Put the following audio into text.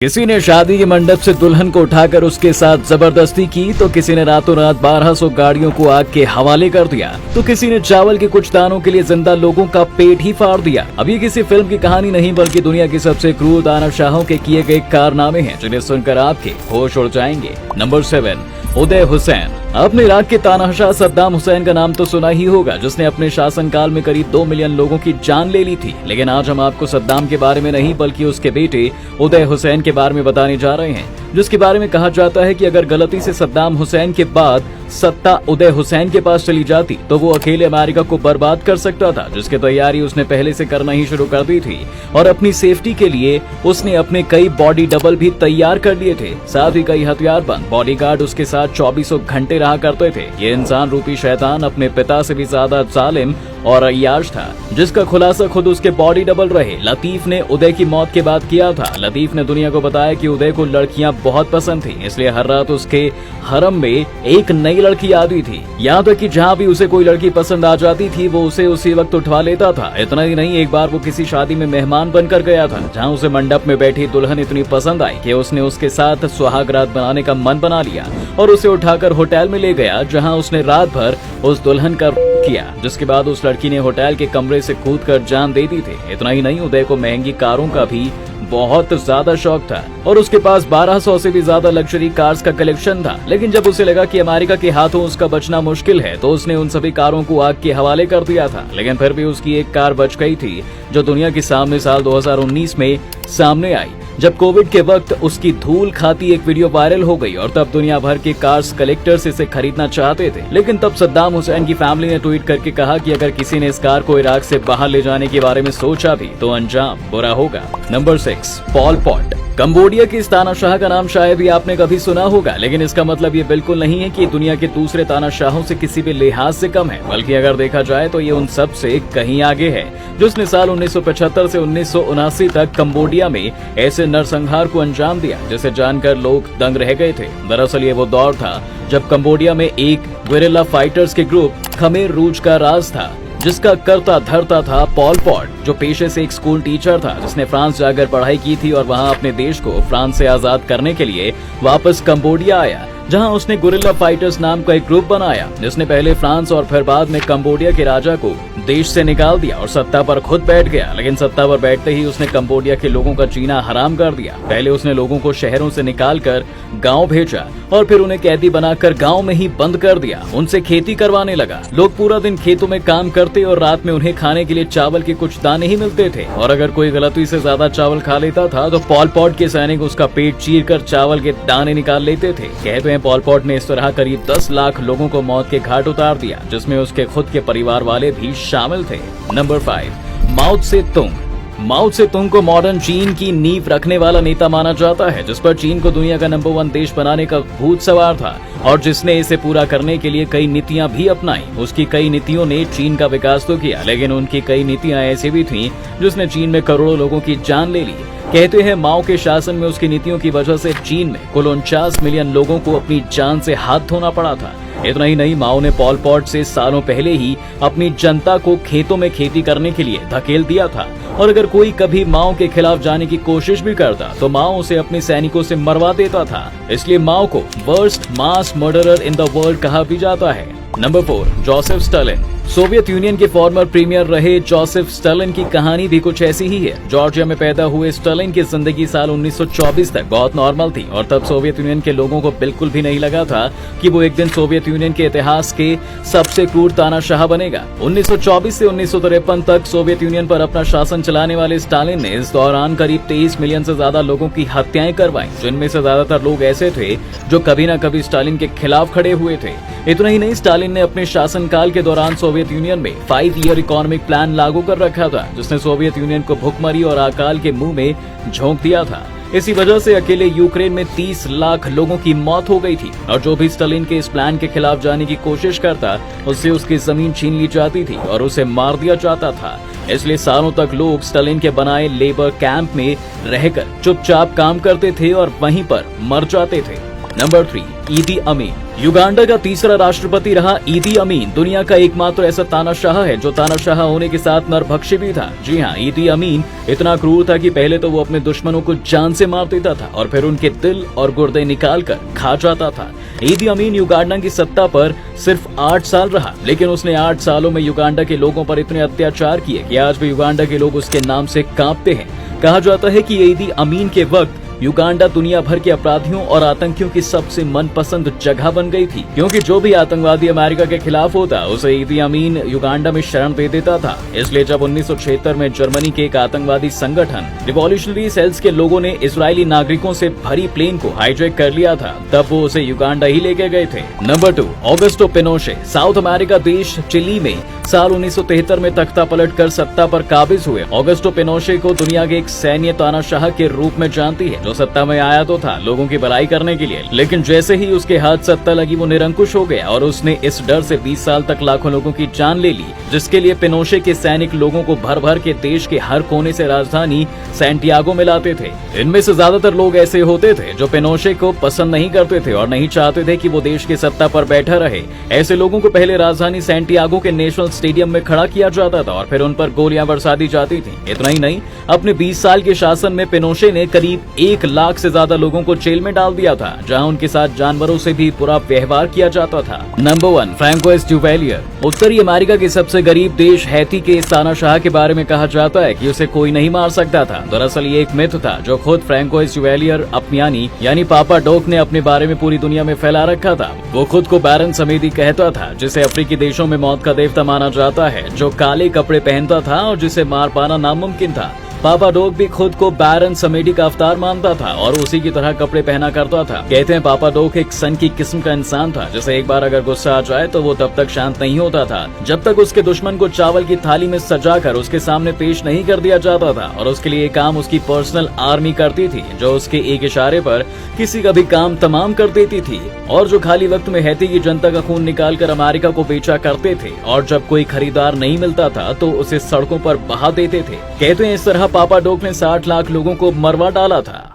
किसी ने शादी के मंडप से दुल्हन को उठाकर उसके साथ जबरदस्ती की, तो किसी ने रातों रात 1200 गाड़ियों को आग के हवाले कर दिया, तो किसी ने चावल के कुछ दानों के लिए जिंदा लोगों का पेट ही फाड़ दिया। अब ये किसी फिल्म की कहानी नहीं बल्कि दुनिया की सबसे क्रूर दानवशाहों के किए गए कारनामे हैं, जिन्हें सुनकर आपके होश उड़ जाएंगे। नंबर 7, उदय हुसैन। आपने इराक के तानाशाह सद्दाम हुसैन का नाम तो सुना ही होगा, जिसने अपने शासनकाल में करीब 2 मिलियन लोगों की जान ले ली थी। लेकिन आज हम आपको सद्दाम के बारे में नहीं बल्कि उसके बेटे उदय हुसैन के बारे में बताने जा रहे हैं, जिसके बारे में कहा जाता है कि अगर गलती से सद्दाम हुसैन के बाद सत्ता उदय हुसैन के पास चली जाती तो वो अकेले अमेरिका को बर्बाद कर सकता था, जिसकी तैयारी उसने पहले से करना ही शुरू कर दी थी। और अपनी सेफ्टी के लिए उसने अपने कई बॉडी डबल भी तैयार कर लिए थे, साथ ही कई हथियारबंद बॉडीगार्ड उसके साथ 24 घंटे रहा करते थे। ये इंसान रूपी शैतान अपने पिता से भी ज्यादा जालिम और अय्याश था, जिसका खुलासा खुद उसके बॉडी डबल रहे लतीफ ने उदय की मौत के बाद किया था। लतीफ ने दुनिया को बताया कि उदय को लड़कियां बहुत पसंद थी, इसलिए हर रात उसके हरम में एक नई लड़की आती थी। यहाँ तक कि जहाँ भी उसे कोई लड़की पसंद आ जाती थी वो उसे उसी वक्त उठवा लेता था। इतना ही नहीं, एक बार वो किसी शादी में मेहमान बनकर गया था, जहाँ उसे मंडप में बैठी दुल्हन इतनी पसंद आई कि उसने उसके साथ सुहाग रात बनाने का मन बना लिया और उसे उठाकर होटल में ले गया, जहाँ उसने रात भर उस दुल्हन का किया, जिसके बाद उस लड़की ने होटल के कमरे से कूदकर जान दे दी थी। इतना ही नहीं, उदय को महंगी कारों का भी बहुत ज्यादा शौक था और उसके पास 1200 से भी ज्यादा लग्जरी कार्स का कलेक्शन था। लेकिन जब उसे लगा कि अमेरिका के हाथों उसका बचना मुश्किल है, तो उसने उन सभी कारों को आग के हवाले कर दिया था। लेकिन फिर भी उसकी एक कार बच गई थी, जो दुनिया के सामने साल 2019 में सामने आई, जब कोविड के वक्त उसकी धूल खाती एक वीडियो वायरल हो गई और तब दुनिया भर के कार्स कलेक्टर्स इसे खरीदना चाहते थे। लेकिन तब सद्दाम हुसैन की फैमिली ने ट्वीट करके कहा कि अगर किसी ने इस कार को इराक से बाहर ले जाने के बारे में सोचा भी तो अंजाम बुरा होगा। Number 6, Paul pot. कंबोडिया के इस तानाशाह का नाम शायद ही आपने कभी सुना होगा, लेकिन इसका मतलब ये बिल्कुल नहीं है कि दुनिया के दूसरे तानाशाहों से किसी भी लिहाज से कम है, बल्कि अगर देखा जाए तो ये उन सब से कहीं आगे है, जिसने साल 1975 से 1979 तक कंबोडिया में ऐसे नरसंहार को अंजाम दिया जिसे जानकर लोग दंग रह गए थे। दरअसल ये वो दौर था जब कंबोडिया में एक गुएरिला फाइटर्स के ग्रुप खमेर रूज का राज था, जिसका करता धरता था पॉल पॉट, जो पेशे से एक स्कूल टीचर था, जिसने फ्रांस जाकर पढ़ाई की थी और वहां अपने देश को फ्रांस से आजाद करने के लिए वापस कंबोडिया आया, जहां उसने गुरिल्ला फाइटर्स नाम का एक ग्रुप बनाया, जिसने पहले फ्रांस और फिर बाद में कंबोडिया के राजा को देश से निकाल दिया और सत्ता पर खुद बैठ गया। लेकिन सत्ता पर बैठते ही उसने कंबोडिया के लोगों का जीना हराम कर दिया। पहले उसने लोगों को शहरों से निकालकर गांव भेजा और फिर उन्हें कैदी बनाकर गांव में ही बंद कर दिया। उनसे खेती करवाने लगा। लोग पूरा दिन खेतों में काम करते और रात में उन्हें खाने के लिए चावल के कुछ दाने ही मिलते थे, और अगर कोई गलती से ज्यादा चावल खा लेता था तो पॉल पॉट के सैनिक उसका पेट चीर कर चावल के दाने निकाल लेते थे। कहते हैं पॉल पॉट ने इस तरह करीब 10 लाख लोगों को मौत के घाट उतार दिया, जिसमें उसके खुद के परिवार वाले भी शामिल थे। नंबर 5, माओ त्से-तुंग। माओ त्से-तुंग को मॉडर्न चीन की नींव रखने वाला नेता माना जाता है, जिस पर चीन को दुनिया का नंबर 1 देश बनाने का भूत सवार था और जिसने इसे पूरा करने के लिए कई नीतियां भी अपनाई। उसकी कई नीतियों ने चीन का विकास तो किया, लेकिन उनकी कई नीतियां ऐसी भी थीं जिसने चीन में करोड़ों लोगों की जान ले ली। कहते हैं माओ के शासन में उसकी नीतियों की वजह से चीन में कुल 49 मिलियन लोगों को अपनी जान से हाथ धोना पड़ा था। इतना ही नहीं, माओ ने पॉल पॉट से सालों पहले ही अपनी जनता को खेतों में खेती करने के लिए धकेल दिया था, और अगर कोई कभी माओ के खिलाफ जाने की कोशिश भी करता तो माओ उसे अपने सैनिकों से मरवा देता था। इसलिए माओ को worst mass murderer in the world कहा भी जाता है। Number 4, Joseph Stalin. Soviet union के फॉर्मर प्रीमियर रहे जोसेफ स्टालिन की कहानी भी कुछ ऐसी ही है। जॉर्जिया में पैदा हुए स्टालिन की जिंदगी साल 1924 तक बहुत नॉर्मल थी और तब सोवियत यूनियन के लोगों को बिल्कुल भी नहीं लगा था कि वो एक दिन सोवियत यूनियन के इतिहास के सबसे क्रूर तानाशाह बनेगा। 1924 से 1953 तक सोवियत यूनियन पर अपना शासन चलाने वाले स्टालिन ने इस दौरान करीब 23 मिलियन से ज्यादा लोगों की हत्याएं करवाई, जिनमें से ज्यादातर लोग ऐसे थे जो कभी न कभी स्टालिन के खिलाफ खड़े हुए थे। इतना ही नहीं, स्टालिन ने अपने शासनकाल के दौरान सोवियत यूनियन में 5 ईयर इकोनॉमिक प्लान लागू कर रखा था, जिसने सोवियत यूनियन को भुखमरी और अकाल के मुंह में झोंक दिया था। इसी वजह से अकेले यूक्रेन में 30 लाख लोगों की मौत हो गई थी, और जो भी स्टालिन के इस प्लान के खिलाफ जाने की कोशिश करता उससे उसकी जमीन छीन ली जाती थी और उसे मार दिया जाता था। इसलिए सालों तक लोग स्टालिन के बनाए लेबर कैंप में रहकर चुपचाप काम करते थे और वहीं पर मर जाते थे। नंबर 3, ईदी अमीन। युगांडा का तीसरा राष्ट्रपति रहा ईदी अमीन दुनिया का एकमात्र ऐसा तानाशाह है जो तानाशाह होने के साथ नरभक्षी भी था। जी हाँ, ईदी अमीन इतना क्रूर था कि पहले तो वो अपने दुश्मनों को जान से मार देता था और फिर उनके दिल और गुर्दे निकाल कर खा जाता था। ईदी अमीन युगांडा की सत्ता पर सिर्फ 8 साल रहा, लेकिन उसने 8 सालों में युगांडा के लोगों पर इतने अत्याचार किए कि आज भी युगांडा के लोग उसके नाम से कांपते हैं। कहा जाता है कि ईदी अमीन के वक्त युगांडा दुनिया भर के अपराधियों और आतंकियों की सबसे मनपसंद जगह बन गई थी, क्योंकि जो भी आतंकवादी अमेरिका के खिलाफ होता उसे ईदी अमीन युगांडा में शरण दे देता था। इसलिए जब 1976 में जर्मनी के एक आतंकवादी संगठन रिवॉल्यूशनरी सेल्स के लोगों ने इजरायली नागरिकों से भरी प्लेन को हाईजैक कर लिया था, तब वो उसे युगांडा ही लेके गए थे। Number 2, Augusto Pinochet. South America देश चिली में साल 1973 में तख्ता पलट कर सत्ता पर काबिज हुए ऑगस्टो पिनोशे को दुनिया के एक सैन्य तानाशाह के रूप में जानती है, जो सत्ता में आया तो था लोगों की भलाई करने के लिए, लेकिन जैसे ही उसके हाथ सत्ता लगी वो निरंकुश हो गया और उसने इस डर से 20 साल तक लाखों लोगों की जान ले ली, जिसके लिए पिनोशे के सैनिक लोगों को भर भर के देश के हर कोने से राजधानी सैंटियागो में लाते थे। इनमें से ज्यादातर लोग ऐसे होते थे जो पिनोशे को पसंद नहीं करते थे और नहीं चाहते थे कि वो देश की सत्ता पर बैठा रहे। ऐसे लोगों को पहले राजधानी सैंटियागो के नेशनल स्टेडियम में खड़ा किया जाता था और फिर उन पर गोलियां बरसा दी जाती थी। इतना ही नहीं, अपने 20 साल के शासन में पिनोशे ने करीब 1 लाख से ज्यादा लोगों को जेल में डाल दिया था, जहां उनके साथ जानवरों से भी बुरा व्यवहार किया जाता था। Number 1, Francois Duvalier. उत्तरी अमेरिका के सबसे गरीब देश हैती के इस तानाशाह के बारे में कहा जाता है कि उसे कोई नहीं मार सकता था। दरअसल ये एक मिथ था जो खुद फ्रैंकोइस ड्यूवेलियर अपनियानी यानी पापा डोक ने अपने बारे में पूरी दुनिया में फैला रखा था। वो खुद को बैरन समेदी कहता था, जिसे अफ्रीकी देशों में मौत का देवता माना जाता है, जो काले कपड़े पहनता था और जिसे मार पाना नामुमकिन था। पापा डोग भी खुद को बैरन समेडी का अवतार मानता था और उसी की तरह कपड़े पहना करता था। कहते हैं पापा डोग एक सन की किस्म का इंसान था, जिसे एक बार अगर गुस्सा आ जाए तो वो तब तक शांत नहीं होता था जब तक उसके दुश्मन को चावल की थाली में सजाकर उसके सामने पेश नहीं कर दिया जाता था, और उसके लिए काम उसकी पर्सनल आर्मी करती थी, जो उसके एक इशारे पर किसी का भी काम तमाम कर देती थी, और जो खाली वक्त में हैती की जनता का खून निकाल कर अमेरिका को बेचा करते थे, और जब कोई खरीदार नहीं मिलता था तो उसे सड़कों पर बहा देते थे। कहते हैं इस तरह पापा डोक ने 60 लाख लोगों को मरवा डाला था।